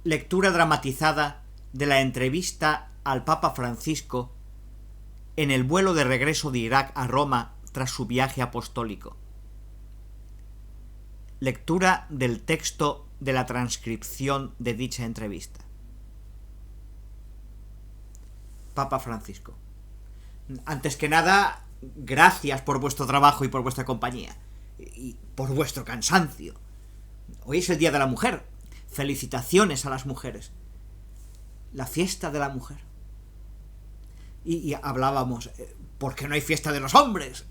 Lectura dramatizada de la entrevista al Papa Francisco en el vuelo de regreso de Irak a Roma tras su viaje apostólico. Lectura del texto de la transcripción de dicha entrevista. Papa Francisco: antes que nada, gracias por vuestro trabajo y por vuestra compañía, y por vuestro cansancio. Hoy es el Día de la Mujer. Felicitaciones a las mujeres. La fiesta de la mujer. Y hablábamos, ¿por qué no hay fiesta de los hombres?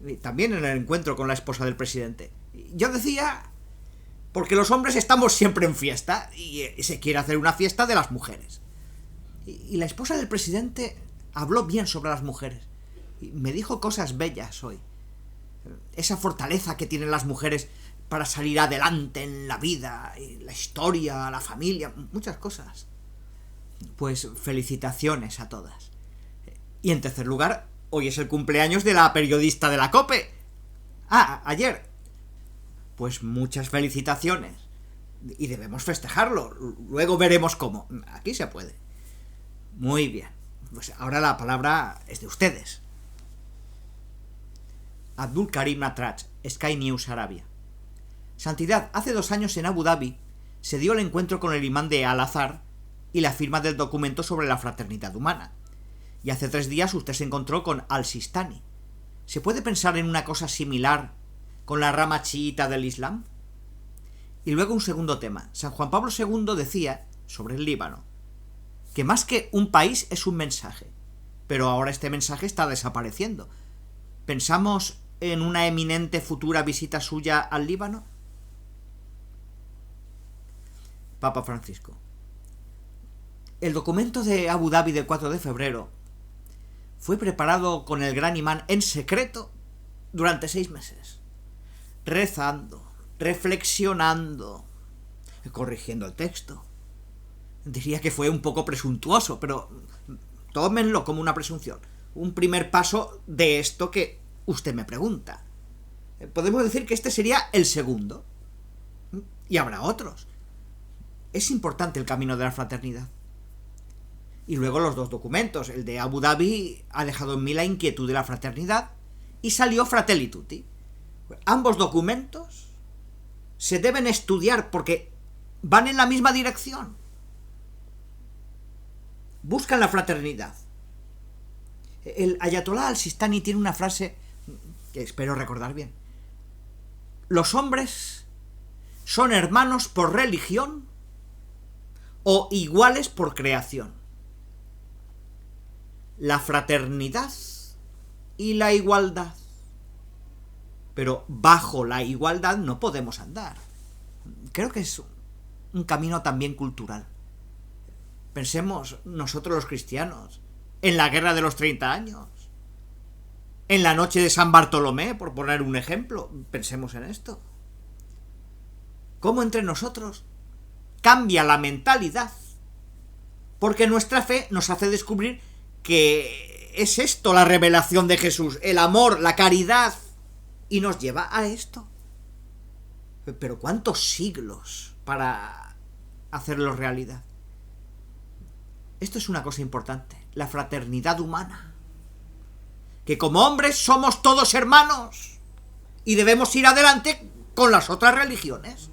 Y también en el encuentro con la esposa del presidente. Yo decía, porque los hombres estamos siempre en fiesta y se quiere hacer una fiesta de las mujeres. Y la esposa del presidente habló bien sobre las mujeres. Y me dijo cosas bellas hoy. Esa fortaleza que tienen las mujeres para salir adelante en la vida, la historia, la familia, muchas cosas. Pues felicitaciones a todas. Y en tercer lugar, hoy es el cumpleaños de la periodista de la COPE. Ayer. Pues muchas felicitaciones. Y debemos festejarlo. Luego veremos cómo. Aquí se puede. Muy bien. Pues ahora la palabra es de ustedes. Abdul Karim Natrach, Sky News Arabia. Santidad, hace 2 años en Abu Dhabi se dio el encuentro con el imán de Al-Azhar y la firma del documento sobre la fraternidad humana. Y hace 3 días usted se encontró con Al-Sistani. ¿Se puede pensar en una cosa similar con la rama chiita del Islam? Y luego un segundo tema. San Juan Pablo II decía, sobre el Líbano, que más que un país es un mensaje. Pero ahora este mensaje está desapareciendo. ¿Pensamos en una eminente futura visita suya al Líbano? Papa Francisco: el documento de Abu Dhabi del 4 de febrero fue preparado con el gran imán en secreto durante 6 meses, rezando, reflexionando, corrigiendo el texto. Diría que fue un poco presuntuoso, pero tómenlo como una presunción. Un primer paso de esto que usted me pregunta. Podemos decir que este sería el segundo. Y habrá otros. Es importante el camino de la fraternidad. Y luego los 2 documentos. El de Abu Dhabi ha dejado en mí la inquietud de la fraternidad y salió Fratelli Tutti. Ambos documentos se deben estudiar porque van en la misma dirección. Buscan la fraternidad. El Ayatolá Al-Sistani tiene una frase que espero recordar bien. Los hombres son hermanos por religión o iguales por creación. La fraternidad y la igualdad. Pero bajo la igualdad no podemos andar. Creo que es un camino también cultural. Pensemos nosotros los cristianos en la guerra de los 30 años, en la noche de San Bartolomé, por poner un ejemplo. Pensemos en esto. ¿Cómo entre nosotros cambia la mentalidad? Porque nuestra fe nos hace descubrir que es esto la revelación de Jesús, el amor, la caridad, y nos lleva a esto. Pero ¿cuántos siglos para hacerlo realidad? Esto es una cosa importante, la fraternidad humana. Que como hombres somos todos hermanos y debemos ir adelante con las otras religiones.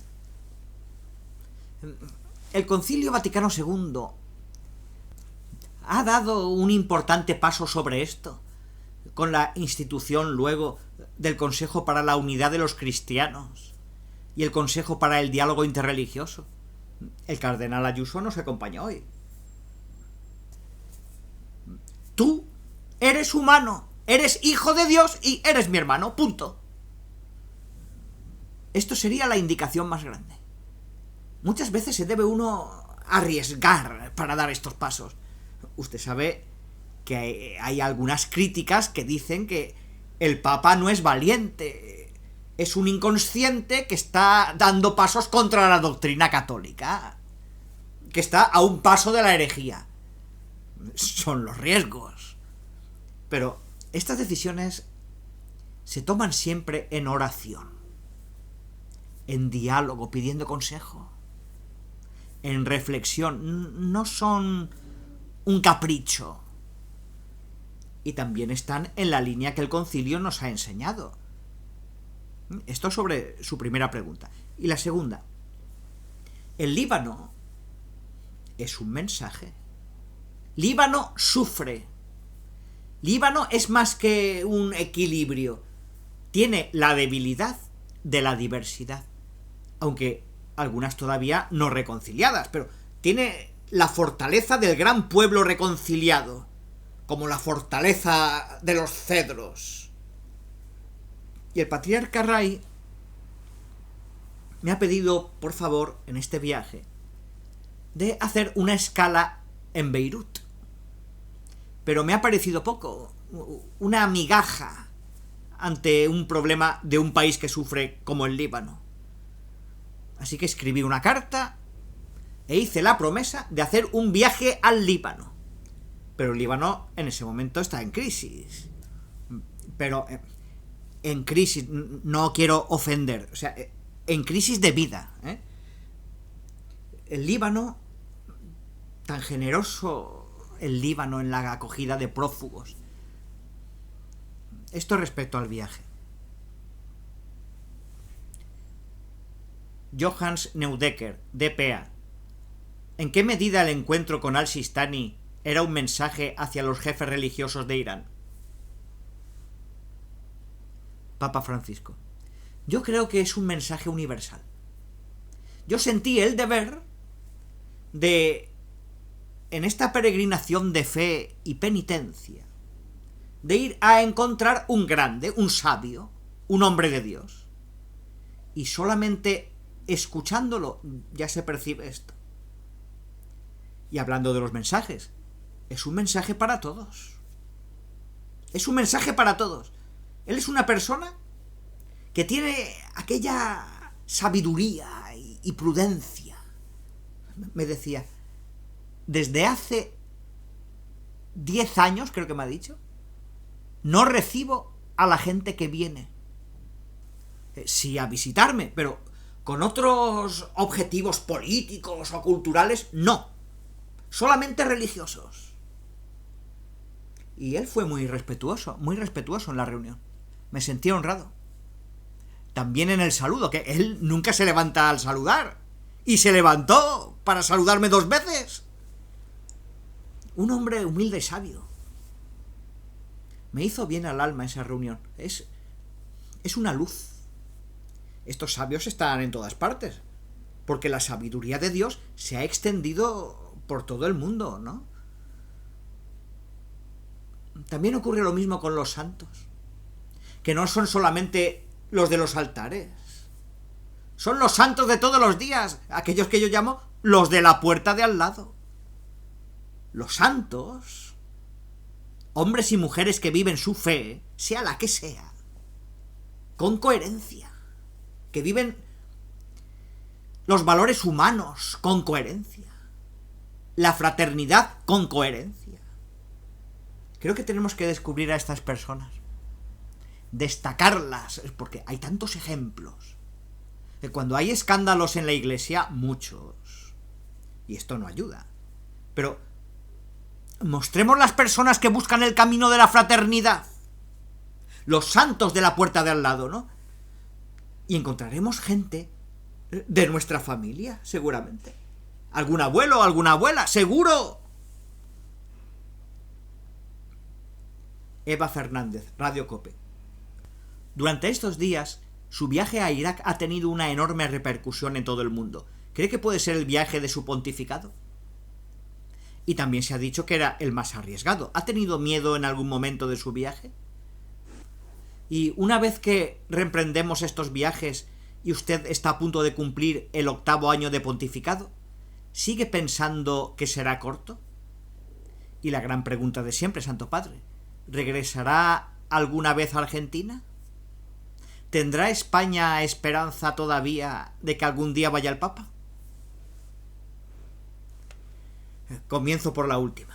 El Concilio Vaticano II ha dado un importante paso sobre esto, con la institución luego del Consejo para la Unidad de los Cristianos y el Consejo para el Diálogo Interreligioso. El cardenal Ayuso nos acompaña hoy. Tú eres humano, eres hijo de Dios y eres mi hermano, punto. Esto sería la indicación más grande. Muchas veces se debe uno arriesgar para dar estos pasos. Usted sabe que hay algunas críticas que dicen que el Papa no es valiente, es un inconsciente que está dando pasos contra la doctrina católica, que está a un paso de la herejía. Son los riesgos. Pero estas decisiones se toman siempre en oración, en diálogo, pidiendo consejo, en reflexión, no son un capricho. Y también están en la línea que el concilio nos ha enseñado. Esto sobre su primera pregunta. Y la segunda, el Líbano es un mensaje. Líbano sufre. Líbano es más que un equilibrio. Tiene la debilidad de la diversidad. Aunque algunas todavía no reconciliadas, pero tiene la fortaleza del gran pueblo reconciliado, como la fortaleza de los cedros. Y el patriarca Ray me ha pedido, por favor, en este viaje, de hacer una escala en Beirut. Pero me ha parecido poco, una migaja ante un problema de un país que sufre como el Líbano. Así que escribí una carta e hice la promesa de hacer un viaje al Líbano. Pero el Líbano en ese momento está en crisis. Pero en crisis, no quiero ofender, o sea, en crisis de vida. El Líbano, tan generoso el Líbano en la acogida de prófugos. Esto respecto al viaje. Johannes Neudecker, DPA. ¿En qué medida el encuentro con al-Sistani era un mensaje hacia los jefes religiosos de Irán? Papa Francisco. Yo creo que es un mensaje universal. Yo sentí el deber de, en esta peregrinación de fe y penitencia, de ir a encontrar un grande, un sabio, un hombre de Dios. Y solamente escuchándolo ya se percibe esto. Y hablando de los mensajes, es un mensaje para todos. Es un mensaje para todos. Él es una persona que tiene aquella sabiduría y prudencia. Me decía, desde hace 10 años, creo que me ha dicho, no recibo a la gente que viene. Sí, a visitarme, pero con otros objetivos políticos o culturales, no. Solamente religiosos. Y él fue muy respetuoso en la reunión. Me sentí honrado. También en el saludo, que él nunca se levanta al saludar. Y se levantó para saludarme 2 veces. Un hombre humilde y sabio. Me hizo bien al alma esa reunión. Es una luz. Estos sabios están en todas partes, porque la sabiduría de Dios se ha extendido por todo el mundo, ¿no? También ocurre lo mismo con los santos, que no son solamente los de los altares. Son los santos de todos los días, aquellos que yo llamo los de la puerta de al lado. Los santos, hombres y mujeres que viven su fe, sea la que sea, con coherencia, que viven los valores humanos con coherencia, la fraternidad con coherencia. Creo que tenemos que descubrir a estas personas, destacarlas, porque hay tantos ejemplos. Que cuando hay escándalos en la iglesia, muchos, y esto no ayuda, pero mostremos las personas que buscan el camino de la fraternidad, los santos de la puerta de al lado, ¿no? Y encontraremos gente de nuestra familia, seguramente. Algún abuelo, alguna abuela, seguro. Eva Fernández, Radio Cope. Durante estos días, su viaje a Irak ha tenido una enorme repercusión en todo el mundo. ¿Cree que puede ser el viaje de su pontificado? Y también se ha dicho que era el más arriesgado. ¿Ha tenido miedo en algún momento de su viaje? Y una vez que reemprendemos estos viajes y usted está a punto de cumplir el 8º año de pontificado, ¿sigue pensando que será corto? Y la gran pregunta de siempre, Santo Padre, ¿regresará alguna vez a Argentina? ¿Tendrá España esperanza todavía de que algún día vaya el Papa? Comienzo por la última,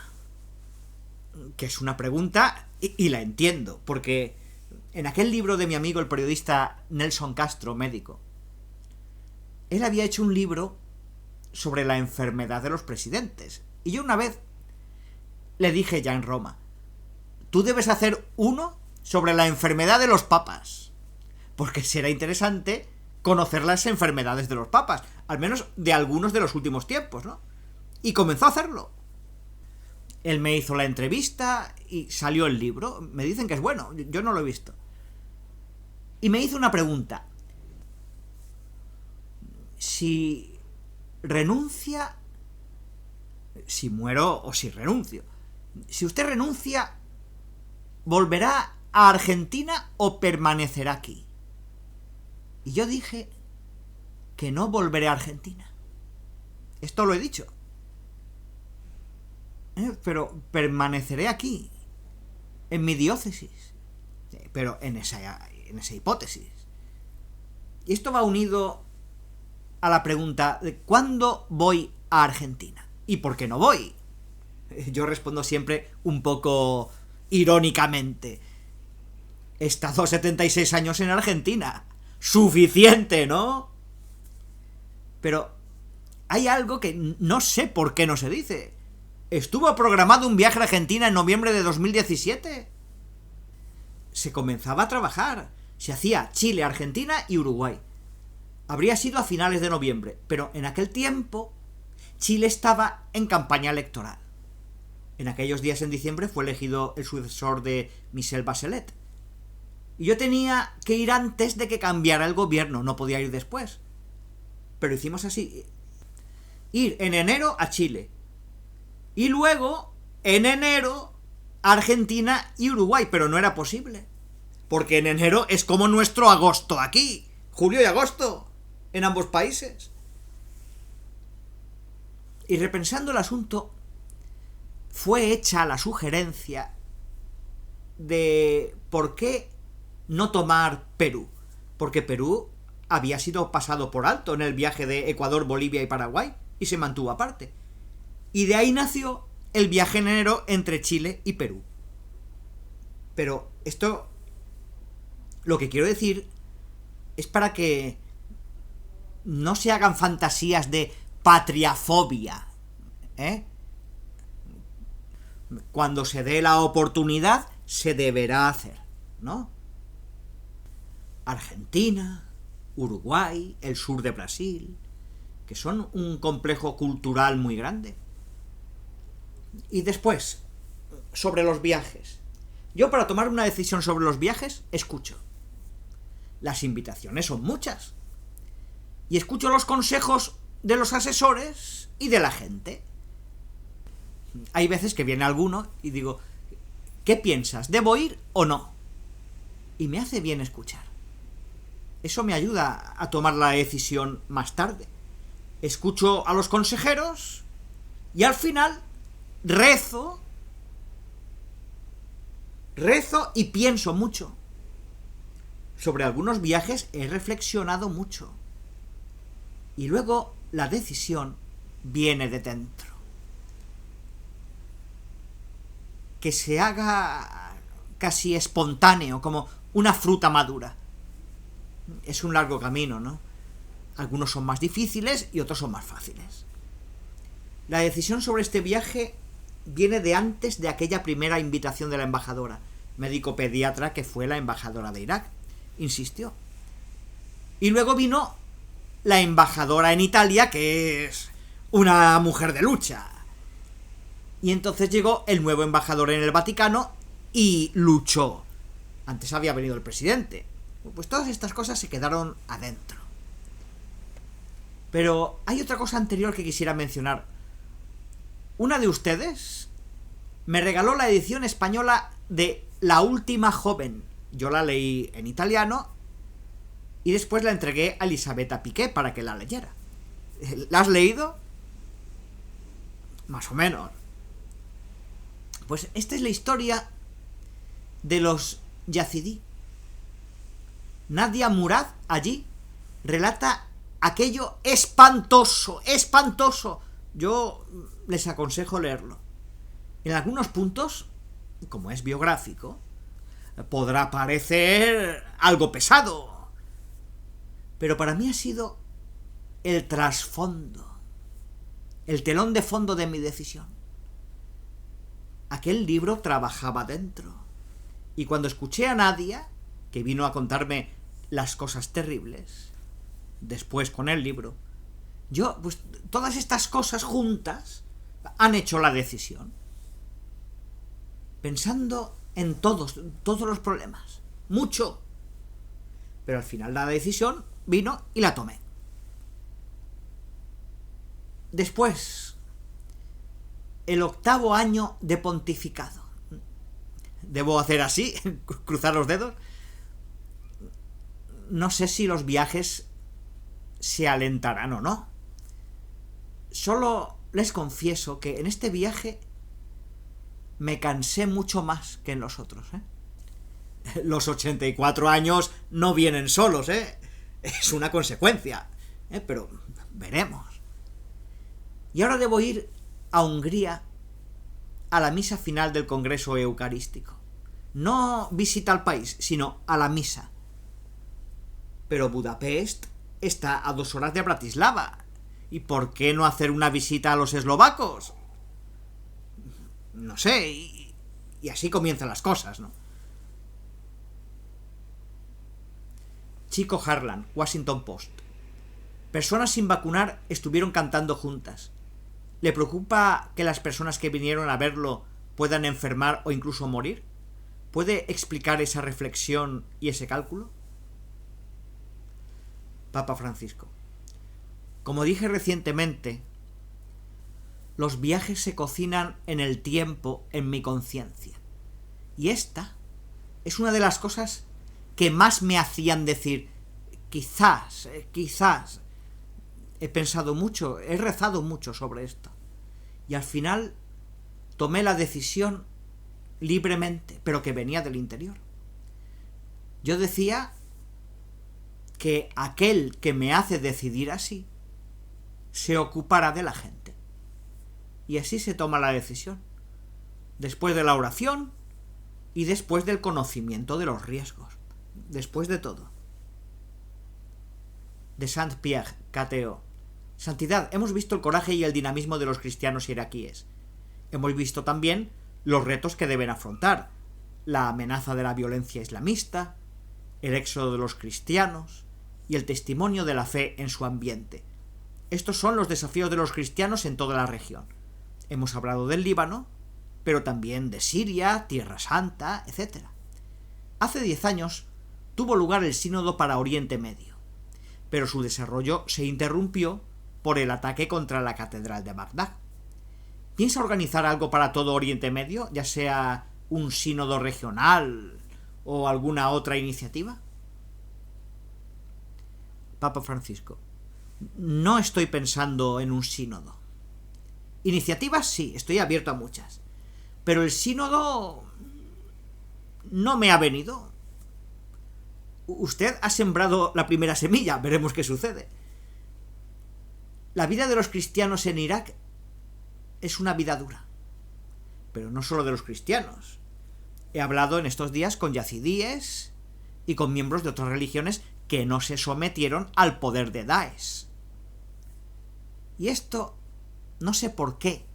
que es una pregunta y la entiendo, porque en aquel libro de mi amigo el periodista Nelson Castro, médico, él había hecho un libro sobre la enfermedad de los presidentes. Y yo una vez le dije ya en Roma, tú debes hacer uno sobre la enfermedad de los papas, porque será interesante conocer las enfermedades de los papas, al menos de algunos de los últimos tiempos, ¿no? Y comenzó a hacerlo. Él me hizo la entrevista y salió el libro. Me dicen que es bueno, yo no lo he visto. Y me hizo una pregunta. Si renuncia, si muero o si renuncio. Si usted renuncia, ¿volverá a Argentina o permanecerá aquí? Y yo dije que no volveré a Argentina. Esto lo he dicho. Pero permaneceré aquí, en mi diócesis. Pero en esa hipótesis. Y esto va unido a la pregunta de ¿cuándo voy a Argentina? ¿Y por qué no voy? Yo respondo siempre un poco irónicamente. He estado 76 años en Argentina. Suficiente, ¿no? Pero hay algo que no sé por qué no se dice. ¿Estuvo programado un viaje a Argentina en noviembre de 2017? Se comenzaba a trabajar. Se hacía Chile, Argentina y Uruguay. Habría sido a finales de noviembre, pero en aquel tiempo Chile estaba en campaña electoral. En aquellos días en diciembre fue elegido el sucesor de Michelle Bachelet. Y yo tenía que ir antes de que cambiara el gobierno, no podía ir después. Pero hicimos así. Ir en enero a Chile. Y luego, en enero, Argentina y Uruguay. Pero no era posible. Porque en enero es como nuestro agosto aquí. Julio y agosto. En ambos países. Y repensando el asunto, fue hecha la sugerencia de por qué no tomar Perú. Porque Perú había sido pasado por alto en el viaje de Ecuador, Bolivia y Paraguay. Y se mantuvo aparte. Y de ahí nació el viaje en enero entre Chile y Perú. Pero esto, lo que quiero decir, es para que no se hagan fantasías de patriafobia, ¿eh? Cuando se dé la oportunidad, se deberá hacer, ¿no? Argentina, Uruguay, el sur de Brasil, que son un complejo cultural muy grande. Y después, sobre los viajes. Yo para tomar una decisión sobre los viajes, escucho. Las invitaciones son muchas. Y escucho los consejos de los asesores y de la gente. Hay veces que viene alguno y digo, ¿qué piensas? ¿Debo ir o no? Y me hace bien escuchar. Eso me ayuda a tomar la decisión más tarde. Escucho a los consejeros y al final rezo y pienso mucho. Sobre algunos viajes he reflexionado mucho. Y luego la decisión viene de dentro. Que se haga casi espontáneo, como una fruta madura. Es un largo camino, ¿no? Algunos son más difíciles y otros son más fáciles. La decisión sobre este viaje viene de antes de aquella primera invitación de la embajadora, médico pediatra que fue la embajadora de Irak. Insistió. Y luego vino la embajadora en Italia, que es una mujer de lucha. Y entonces llegó el nuevo embajador en el Vaticano y luchó. Antes había venido el presidente. Pues todas estas cosas se quedaron adentro. Pero hay otra cosa anterior que quisiera mencionar. Una de ustedes me regaló la edición española de La última joven. Yo la leí en italiano y después la entregué a Elisabetta Piqué para que la leyera. ¿La has leído? Más o menos. Pues esta es la historia de los yazidí. Nadia Murad allí relata aquello espantoso, espantoso. Yo les aconsejo leerlo. En algunos puntos, como es biográfico, podrá parecer algo pesado, pero para mí ha sido el trasfondo, el telón de fondo de mi decisión. Aquel libro trabajaba dentro. Y cuando escuché a Nadia, que vino a contarme las cosas terribles, después con el libro, pues todas estas cosas juntas han hecho la decisión. Pensando en todos los problemas. Mucho. Pero al final la decisión vino y la tomé. Después, el 8º año de pontificado. ¿Debo hacer así? ¿Cruzar los dedos? No sé si los viajes se alentarán o no. Solo les confieso que en este viaje me cansé mucho más que en los otros, Los 84 años no vienen solos, Es una consecuencia, pero veremos. Y ahora debo ir a Hungría a la misa final del Congreso Eucarístico. No visita al país, sino a la misa. Pero Budapest está a 2 horas de Bratislava. ¿Y por qué no hacer una visita a los eslovacos? No sé, y así comienzan las cosas, ¿no? Chico Harlan, Washington Post. Personas sin vacunar estuvieron cantando juntas. ¿Le preocupa que las personas que vinieron a verlo puedan enfermar o incluso morir? ¿Puede explicar esa reflexión y ese cálculo? Papa Francisco. Como dije recientemente, los viajes se cocinan en el tiempo en mi conciencia. Y esta es una de las cosas que más me hacían decir, quizás. He pensado mucho, he rezado mucho sobre esto. Y al final tomé la decisión libremente, pero que venía del interior. Yo decía que aquel que me hace decidir así se ocupará de la gente. Y así se toma la decisión. Después de la oración y después del conocimiento de los riesgos. Después de todo. De Saint-Pierre, Cateo. Santidad, hemos visto el coraje y el dinamismo de los cristianos iraquíes. Hemos visto también los retos que deben afrontar. La amenaza de la violencia islamista, el éxodo de los cristianos y el testimonio de la fe en su ambiente. Estos son los desafíos de los cristianos en toda la región. Hemos hablado del Líbano, pero también de Siria, Tierra Santa, etc. Hace 10 años tuvo lugar el Sínodo para Oriente Medio, pero su desarrollo se interrumpió por el ataque contra la Catedral de Bagdad. ¿Piensa organizar algo para todo Oriente Medio, ya sea un sínodo regional o alguna otra iniciativa? Papa Francisco. No estoy pensando en un sínodo. Iniciativas sí, estoy abierto a muchas. Pero el sínodo no me ha venido. Usted ha sembrado la primera semilla, veremos qué sucede. La vida de los cristianos en Irak es una vida dura. Pero no solo de los cristianos. He hablado en estos días con yazidíes y con miembros de otras religiones que no se sometieron al poder de Daesh. Y esto, no sé por qué,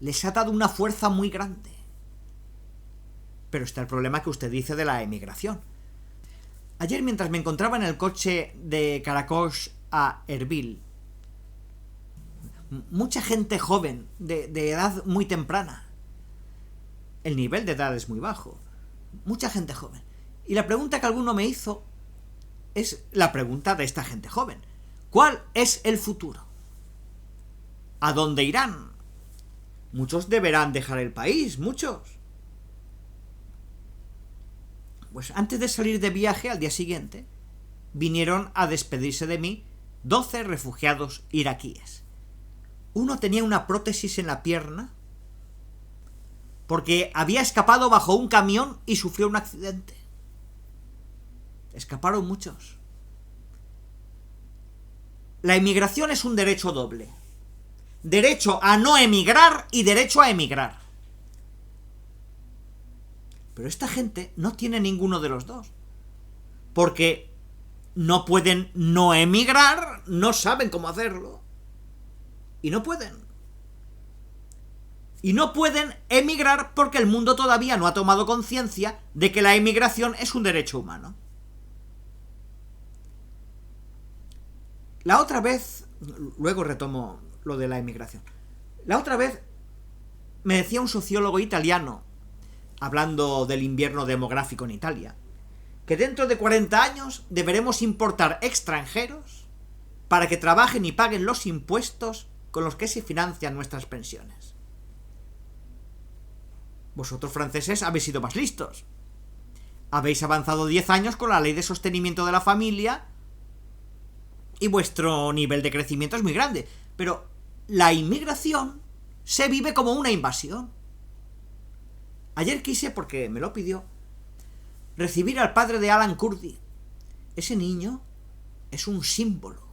les ha dado una fuerza muy grande. Pero está el problema que usted dice de la emigración. Ayer, mientras me encontraba en el coche de Caracas a Erbil, mucha gente joven, de edad muy temprana. El nivel de edad es muy bajo. Mucha gente joven. Y la pregunta que alguno me hizo es la pregunta de esta gente joven. ¿Cuál es el futuro? ¿A dónde irán? Muchos deberán dejar el país, muchos. Pues antes de salir de viaje, al día siguiente, vinieron a despedirse de mí 12 refugiados iraquíes. Uno tenía una prótesis en la pierna porque había escapado bajo un camión y sufrió un accidente. Escaparon muchos. La emigración es un derecho doble. Derecho a no emigrar y derecho a emigrar. Pero esta gente no tiene ninguno de los dos. Porque no pueden no emigrar, no saben cómo hacerlo. y no pueden. Y no pueden emigrar porque el mundo todavía no ha tomado conciencia de que la emigración es un derecho humano. La otra vez, luego retomo lo de la emigración. La otra vez me decía un sociólogo italiano, hablando del invierno demográfico en Italia, que dentro de 40 años deberemos importar extranjeros para que trabajen y paguen los impuestos con los que se financian nuestras pensiones. Vosotros, franceses, habéis sido más listos. Habéis avanzado 10 años con la ley de sostenimiento de la familia y vuestro nivel de crecimiento es muy grande. Pero la inmigración se vive como una invasión. Ayer quise, porque me lo pidió, recibir al padre de Alan Kurdi. Ese niño es un símbolo.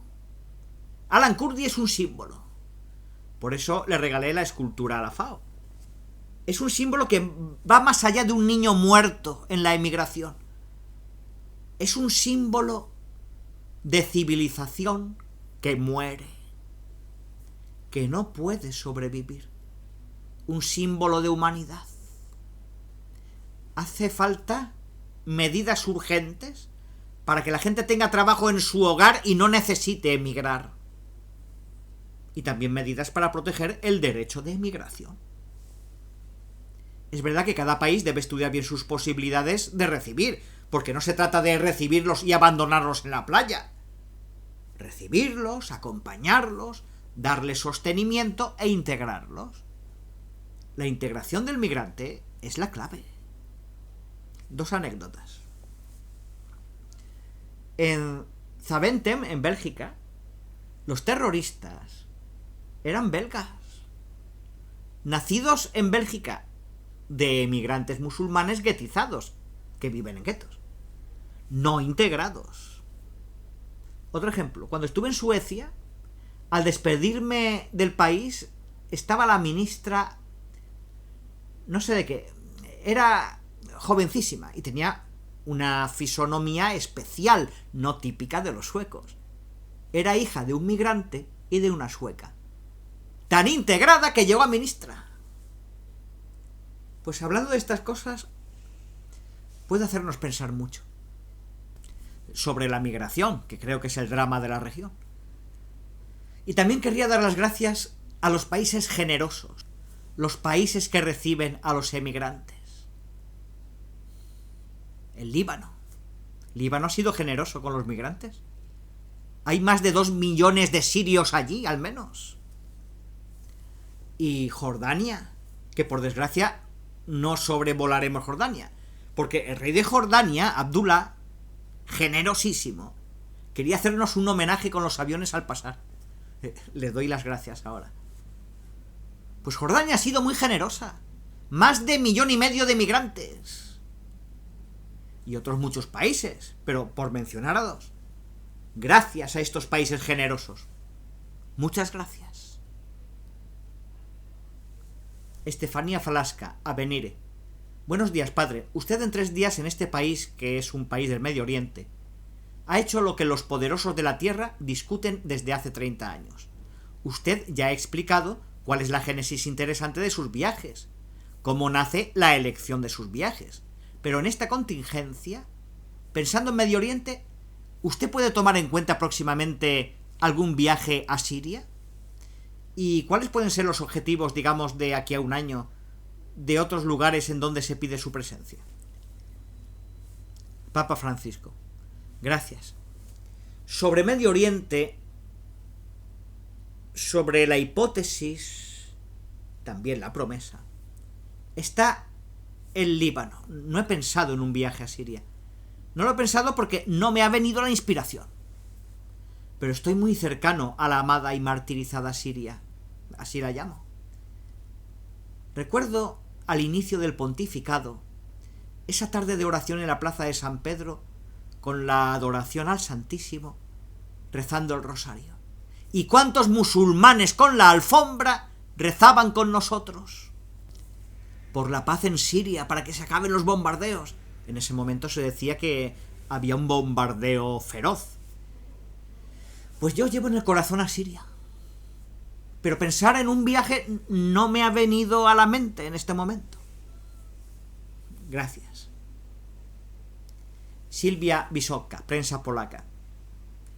Alan Kurdi es un símbolo. Por eso le regalé la escultura a la FAO. Es un símbolo que va más allá de un niño muerto en la emigración. Es un símbolo de civilización que muere, que no puede sobrevivir. Un símbolo de humanidad. Hace falta medidas urgentes para que la gente tenga trabajo en su hogar y no necesite emigrar. Y también medidas para proteger el derecho de emigración. Es verdad que cada país debe estudiar bien sus posibilidades de recibir, porque no se trata de recibirlos y abandonarlos en la playa. Recibirlos, acompañarlos, darles sostenimiento e integrarlos. La integración del migrante es la clave. 2 anécdotas. En Zaventem, en Bélgica, los terroristas eran belgas, nacidos en Bélgica, de emigrantes musulmanes guetizados, que viven en guetos, no integrados. Otro ejemplo, cuando estuve en Suecia, al despedirme del país, estaba la ministra, no sé de qué, era jovencísima y tenía una fisonomía especial, no típica de los suecos. Era hija de un migrante y de una sueca, tan integrada que llegó a ministra. Pues hablando de estas cosas, puede hacernos pensar mucho sobre la migración, que creo que es el drama de la región. Y también querría dar las gracias a los países generosos, los países que reciben a los emigrantes. El Líbano. ¿Líbano ha sido generoso con los migrantes? Hay más de 2 millones de sirios allí, al menos. Y Jordania, que por desgracia no sobrevolaremos Jordania, porque el rey de Jordania, Abdullah, generosísimo, quería hacernos un homenaje con los aviones al pasar. Le doy las gracias ahora. Pues Jordania ha sido muy generosa. Más de 1,5 millones de migrantes. Y otros muchos países, pero por mencionar a 2. Gracias a estos países generosos. Muchas gracias. Estefanía Falasca, Avenire. Buenos días, padre. Usted en 3 días en este país, que es un país del Medio Oriente, ha hecho lo que los poderosos de la Tierra discuten desde hace 30 años. Usted ya ha explicado cuál es la génesis interesante de sus viajes, cómo nace la elección de sus viajes. Pero en esta contingencia, pensando en Medio Oriente, ¿usted puede tomar en cuenta próximamente algún viaje a Siria? ¿Y cuáles pueden ser los objetivos, digamos, de aquí a un año, de otros lugares en donde se pide su presencia? Papa Francisco, gracias. Sobre Medio Oriente, sobre la hipótesis, también la promesa, está el Líbano. No he pensado en un viaje a Siria. No lo he pensado porque no me ha venido la inspiración. Pero estoy muy cercano a la amada y martirizada Siria. Así la llamo. Recuerdo al inicio del pontificado, esa tarde de oración en la plaza de San Pedro, con la adoración al Santísimo, rezando el rosario. ¿Y cuántos musulmanes con la alfombra rezaban con nosotros? Por la paz en Siria, para que se acaben los bombardeos. En ese momento se decía que había un bombardeo feroz. Pues yo llevo en el corazón a Siria. pero pensar en un viaje no me ha venido a la mente en este momento. Gracias. Silvia Wysoka, prensa polaca.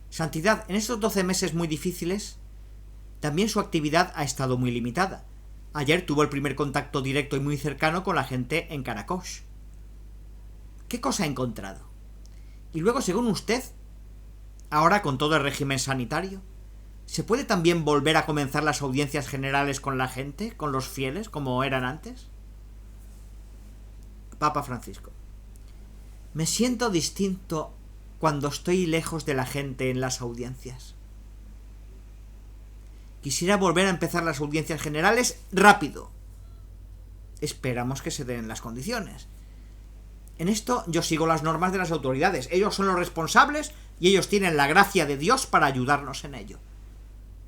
Santidad, en estos 12 meses muy difíciles, también su actividad ha estado muy limitada. Ayer tuvo el primer contacto directo y muy cercano con la gente en Karakosh. ¿Qué cosa ha encontrado? Y luego, según usted, ahora con todo el régimen sanitario, ¿se puede también volver a comenzar las audiencias generales con la gente, con los fieles, como eran antes? Papa Francisco. Me siento distinto cuando estoy lejos de la gente en las audiencias. Quisiera volver a empezar las audiencias generales rápido. Esperamos que se den las condiciones. En esto yo sigo las normas de las autoridades. Ellos son los responsables y ellos tienen la gracia de Dios para ayudarnos en ello.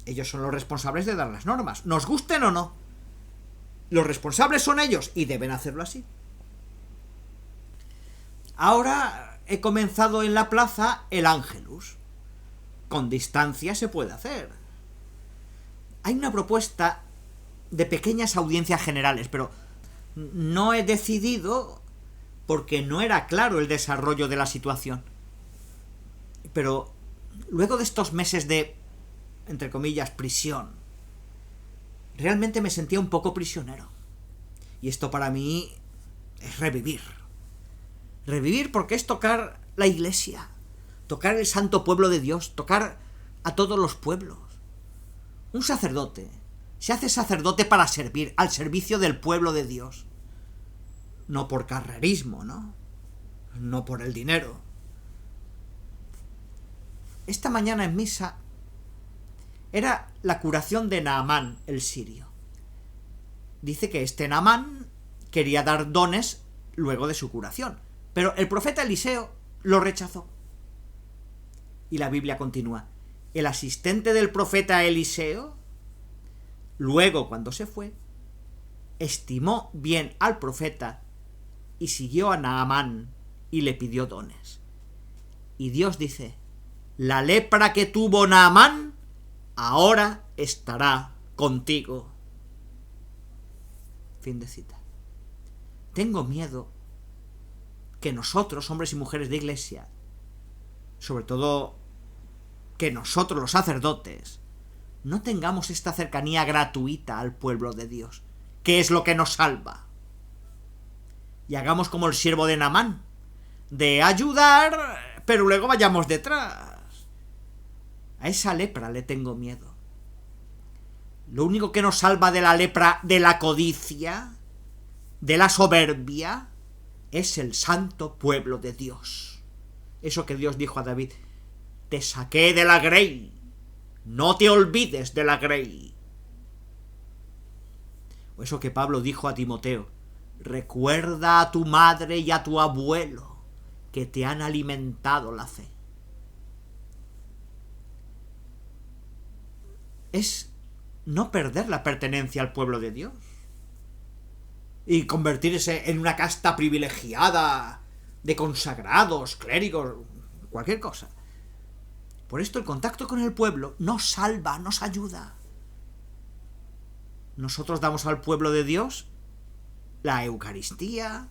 Ellos son los responsables de dar las normas, nos gusten o no. Los responsables son ellos y deben hacerlo así. Ahora he comenzado en la plaza el Ángelus. Con distancia se puede hacer. Hay una propuesta de pequeñas audiencias generales, pero no he decidido porque no era claro el desarrollo de la situación. Pero luego de estos meses de, entre comillas, prisión, realmente me sentía un poco prisionero. Y esto para mí es revivir. Revivir porque es tocar la iglesia, tocar el santo pueblo de Dios, tocar a todos los pueblos. Un sacerdote se hace sacerdote para servir, al servicio del pueblo de Dios. No por carrerismo, ¿no? No por el dinero. Esta mañana en misa era la curación de Naamán, el sirio. Dice que este Naamán quería dar dones luego de su curación, pero el profeta Eliseo lo rechazó. Y la Biblia continúa. El asistente del profeta Eliseo, luego cuando se fue, estimó bien al profeta y siguió a Naamán y le pidió dones. Y Dios dice, la lepra que tuvo Naamán ahora estará contigo. Fin de cita. Tengo miedo que nosotros, hombres y mujeres de iglesia, sobre todo que nosotros los sacerdotes, no tengamos esta cercanía gratuita al pueblo de Dios, que es lo que nos salva. Y hagamos como el siervo de Naamán, de ayudar, pero luego vayamos detrás. A esa lepra le tengo miedo. Lo único que nos salva de la lepra, de la codicia, de la soberbia, es el santo pueblo de Dios. Eso que Dios dijo a David, te saqué de la grey, no te olvides de la grey. O eso que Pablo dijo a Timoteo, recuerda a tu madre y a tu abuelo que te han alimentado la fe. Es no perder la pertenencia al pueblo de Dios y convertirse en una casta privilegiada de consagrados, clérigos, cualquier cosa. Por esto el contacto con el pueblo nos salva, nos ayuda. Nosotros damos al pueblo de Dios la Eucaristía,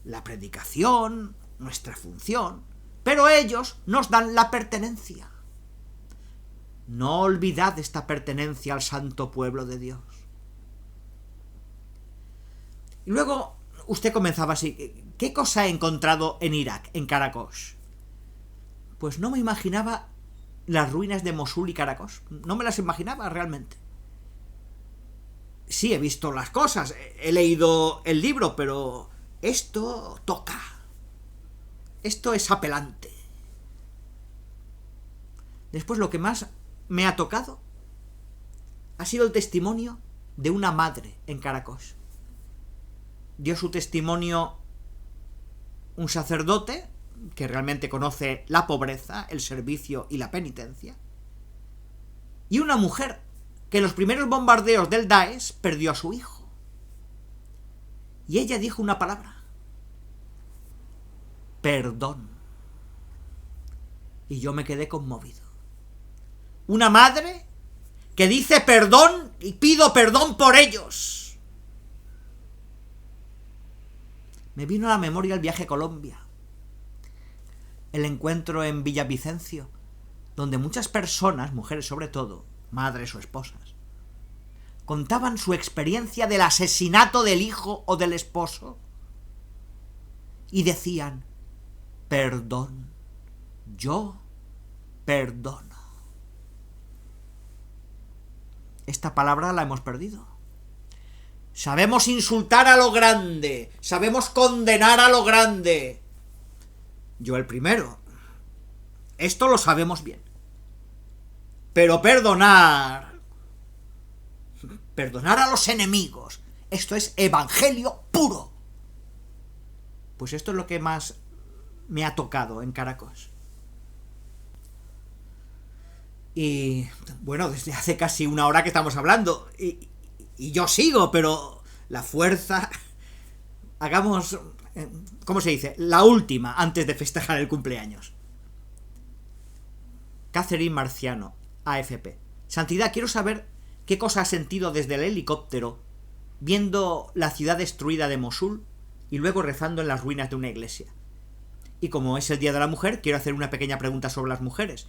la predicación, nuestra función, pero ellos nos dan la pertenencia. No olvidad esta pertenencia al santo pueblo de Dios. Y luego usted comenzaba así, ¿qué cosa he encontrado en Irak, en Karakosh? Pues no me imaginaba las ruinas de Mosul y Karakosh, no me las imaginaba realmente. Sí, he visto las cosas, he leído el libro, pero esto toca. Esto es apelante. Después lo que más me ha tocado ha sido el testimonio de una madre en Karakosh. Dio su testimonio un sacerdote que realmente conoce la pobreza, el servicio y la penitencia, y una mujer que en los primeros bombardeos del Daesh perdió a su hijo. Y ella dijo una palabra: perdón. Y yo me quedé conmovido. Una madre que dice perdón y pido perdón por ellos. Me vino a la memoria el viaje a Colombia, el encuentro en Villavicencio, donde muchas personas, mujeres sobre todo, madres o esposas, contaban su experiencia del asesinato del hijo o del esposo y decían: perdón, yo perdono. Esta palabra la hemos perdido. Sabemos insultar a lo grande, sabemos condenar a lo grande. Yo el primero. Esto lo sabemos bien. Pero perdonar a los enemigos, esto es evangelio puro. Pues esto es lo que más me ha tocado en Caracos. Y bueno, desde hace casi una hora que estamos hablando, y yo sigo, pero la fuerza... Hagamos, ¿cómo se dice? La última, antes de festejar el cumpleaños. Catherine Marciano, AFP. Santidad, quiero saber qué cosa has sentido desde el helicóptero viendo la ciudad destruida de Mosul y luego rezando en las ruinas de una iglesia. Y como es el Día de la Mujer, quiero hacer una pequeña pregunta sobre las mujeres.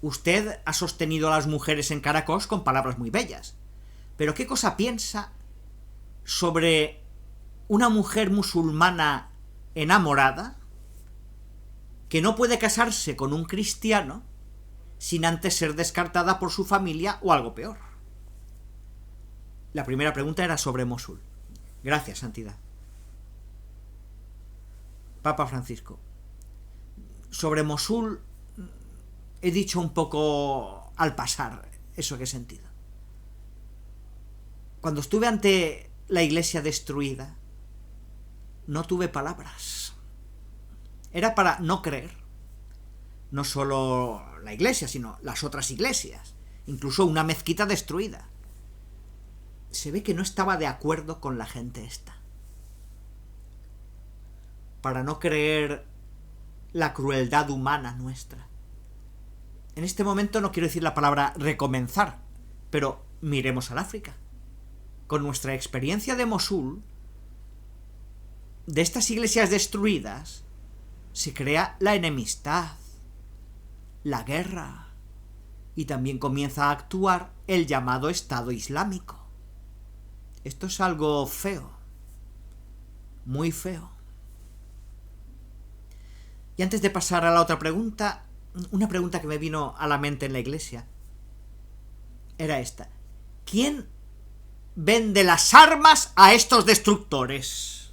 Usted ha sostenido a las mujeres en Caracos con palabras muy bellas. Pero ¿qué cosa piensa sobre una mujer musulmana enamorada que no puede casarse con un cristiano sin antes ser descartada por su familia o algo peor? La primera pregunta era sobre Mosul. Gracias, Santidad. Papa Francisco. Sobre Mosul he dicho un poco al pasar eso que he sentido. Cuando estuve ante la iglesia destruida, no tuve palabras. Era para no creer. No solo la iglesia, sino las otras iglesias. Incluso una mezquita destruida. Se ve que no estaba de acuerdo con la gente esta. Para no creer la crueldad humana nuestra. En este momento no quiero decir la palabra recomenzar, pero miremos al África. Con nuestra experiencia de Mosul, de estas iglesias destruidas, se crea la enemistad, la guerra, y también comienza a actuar el llamado Estado Islámico. Esto es algo feo, muy feo. Y antes de pasar a la otra pregunta, una pregunta que me vino a la mente en la iglesia era esta: ¿quién vende las armas a estos destructores?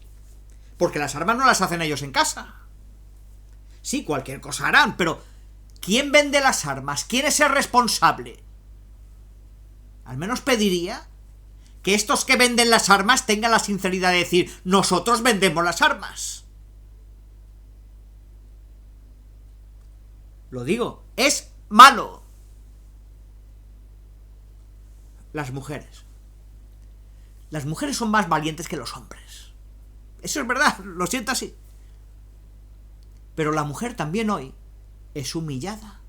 Porque las armas no las hacen ellos en casa. Sí, cualquier cosa harán, pero ¿quién vende las armas? ¿Quién es el responsable? Al menos pediría que estos que venden las armas tengan la sinceridad de decir: nosotros vendemos las armas. Lo digo, es malo. Las mujeres. Las mujeres son más valientes que los hombres. Eso es verdad, lo siento así. Pero la mujer también hoy es humillada.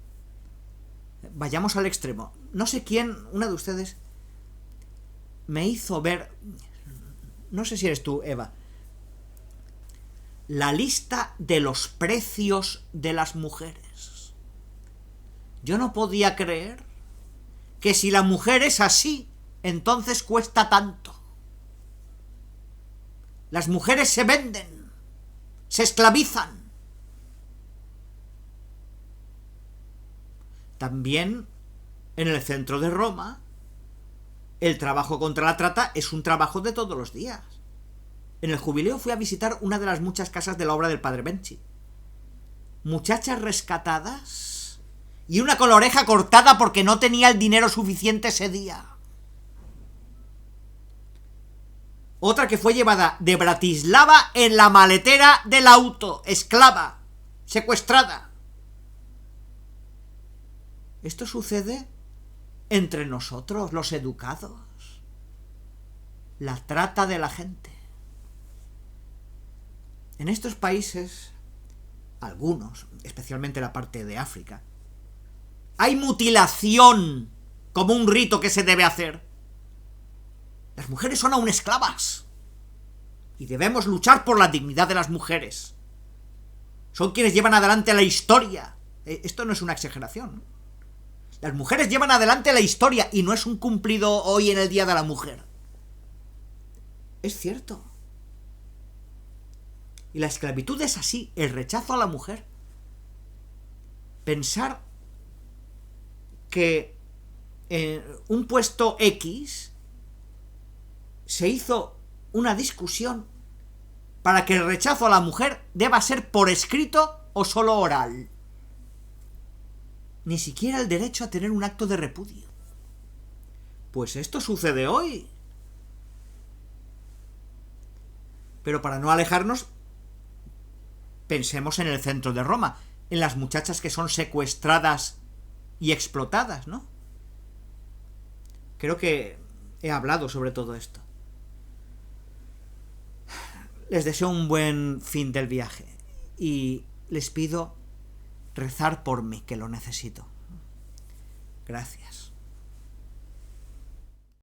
Vayamos al extremo. No sé quién, una de ustedes, me hizo ver, no sé si eres tú, Eva, la lista de los precios de las mujeres. Yo no podía creer que si la mujer es así, entonces cuesta tanto. Las mujeres se venden, se esclavizan. También en el centro de Roma, el trabajo contra la trata es un trabajo de todos los días. En el jubileo fui a visitar una de las muchas casas de la obra del Padre Benchi. Muchachas rescatadas y una con la oreja cortada porque no tenía el dinero suficiente ese día. Otra que fue llevada de Bratislava en la maletera del auto, esclava, secuestrada. Esto sucede entre nosotros, los educados. La trata de la gente. En estos países, algunos, especialmente la parte de África, hay mutilación como un rito que se debe hacer. Las mujeres son aún esclavas. Y debemos luchar por la dignidad de las mujeres. Son quienes llevan adelante la historia. Esto no es una exageración. Las mujeres llevan adelante la historia y no es un cumplido hoy en el Día de la Mujer. Es cierto. Y la esclavitud es así, el rechazo a la mujer. Pensar que en un puesto X se hizo una discusión para que el rechazo a la mujer deba ser por escrito o solo oral. Ni siquiera el derecho a tener un acto de repudio. Pues esto sucede hoy. Pero para no alejarnos, pensemos en el centro de Roma, en las muchachas que son secuestradas y explotadas, ¿no? Creo que he hablado sobre todo esto. Les deseo un buen fin del viaje y les pido rezar por mí, que lo necesito. Gracias.